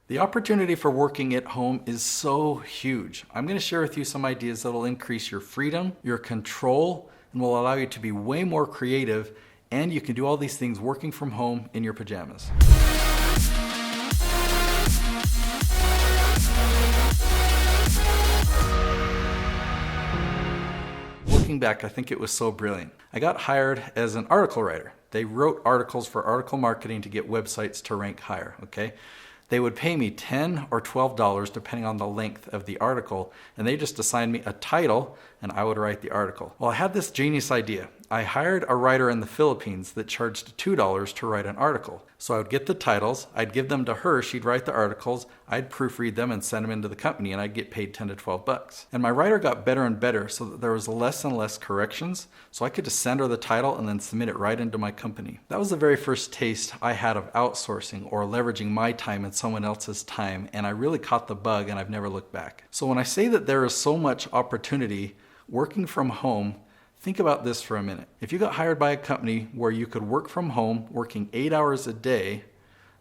The opportunity for working at home is so huge. I'm going to share with you some ideas that will increase your freedom, your control, and will allow you to be way more creative, and you can do all these things working from home in your pajamas. Looking back, I think it was so brilliant. I got hired as an article writer. They wrote articles for article marketing to get websites to rank higher, okay? They would pay me $10 or $12 depending on the length of the article, and they just assigned me a title and I would write the article. Well, I had this genius idea. I hired a writer in the Philippines that charged $2 to write an article. So I would get the titles, I'd give them to her, she'd write the articles, I'd proofread them and send them into the company, and I'd get paid 10 to 12 bucks. And my writer got better and better so that there was less and less corrections, so I could just send her the title and then submit it right into my company. That was the very first taste I had of outsourcing or leveraging my time and someone else's time, and I really caught the bug and I've never looked back. So when I say that there is so much opportunity working from home, think about this for a minute. If you got hired by a company where you could work from home, working 8 hours a day,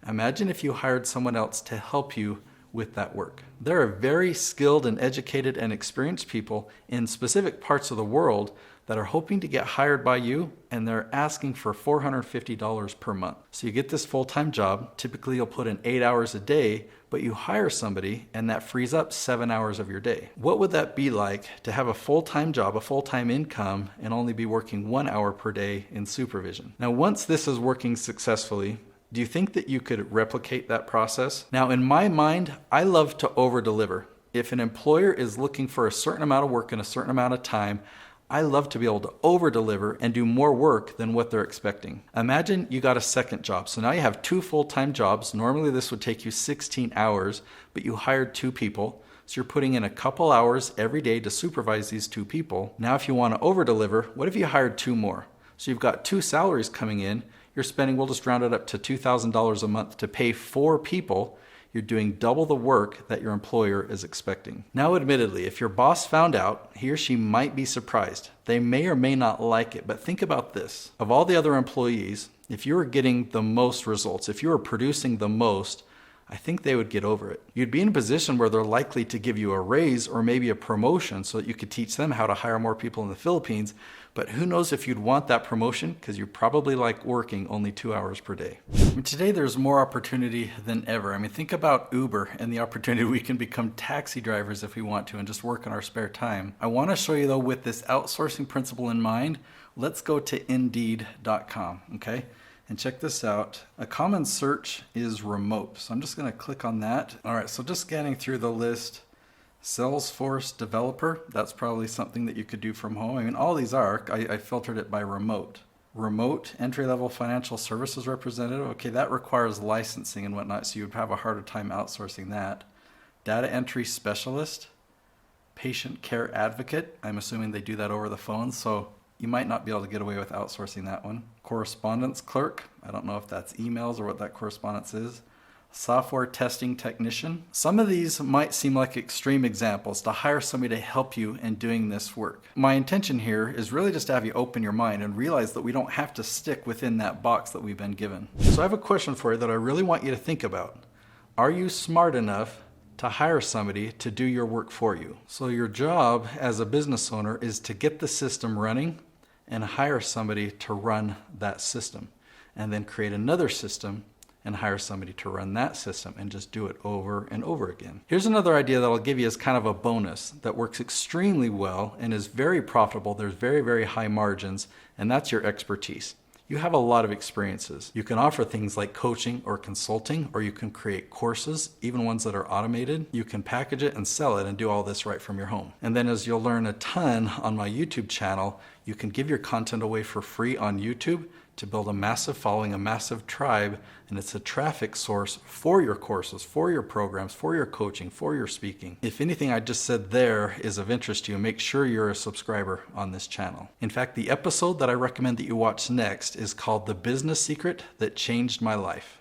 imagine if you hired someone else to help you with that work. There are very skilled and educated and experienced people in specific parts of the world that are hoping to get hired by you, and they're asking for $450 per month. So you get this full-time job, typically you'll put in 8 hours a day, but you hire somebody and that frees up 7 hours of your day. What would that be like to have a full-time job, a full-time income, and only be working 1 hour per day in supervision? Now, once this is working successfully, do you think that you could replicate that process? Now, in my mind, I love to over-deliver. If an employer is looking for a certain amount of work in a certain amount of time, I love to be able to over-deliver and do more work than what they're expecting. Imagine you got a second job. So now you have 2 full-time jobs. Normally this would take you 16 hours, but you hired 2 people. So you're putting in a couple hours every day to supervise these 2 people. Now if you want to over-deliver, what if you hired 2 more? So you've got 2 salaries coming in. You're spending, we'll just round it up to $2,000 a month to pay 4 people. You're doing double the work that your employer is expecting. Now, admittedly, if your boss found out, he or she might be surprised. They may or may not like it, but think about this. Of all the other employees, if you were getting the most results, if you were producing the most, I think they would get over it. You'd be in a position where they're likely to give you a raise or maybe a promotion so that you could teach them how to hire more people in the Philippines, but who knows if you'd want that promotion because you probably like working only 2 hours per day. Today there's more opportunity than ever. Think about Uber and the opportunity we can become taxi drivers if we want to and just work in our spare time. I want to show you though, with this outsourcing principle in mind, let's go to Indeed.com, okay? And check this out. A common search is remote. So I'm just going to click on that. All right, so just scanning through the list. Salesforce developer, that's probably something that you could do from home. All these are. I filtered it by remote. Remote entry-level financial services representative. Okay, that requires licensing and whatnot, so you would have a harder time outsourcing that. Data entry specialist. Patient care advocate. I'm assuming they do that over the phone, so you might not be able to get away with outsourcing that one. Correspondence clerk. I don't know if that's emails or what that correspondence is. Software testing technician. Some of these might seem like extreme examples to hire somebody to help you in doing this work. My intention here is really just to have you open your mind and realize that we don't have to stick within that box that we've been given. So I have a question for you that I really want you to think about. Are you smart enough to hire somebody to do your work for you? So your job as a business owner is to get the system running and hire somebody to run that system, and then create another system and hire somebody to run that system and just do it over and over again. Here's another idea that I'll give you as kind of a bonus that works extremely well and is very profitable. There's very, very high margins, and that's your expertise. You have a lot of experiences. You can offer things like coaching or consulting, or you can create courses, even ones that are automated. You can package it and sell it and do all this right from your home. And then as you'll learn a ton on my YouTube channel, you can give your content away for free on YouTube to build a massive following, a massive tribe, and it's a traffic source for your courses, for your programs, for your coaching, for your speaking. If anything I just said there is of interest to you, make sure you're a subscriber on this channel. In fact, the episode that I recommend that you watch next is called The Business Secret That Changed My Life.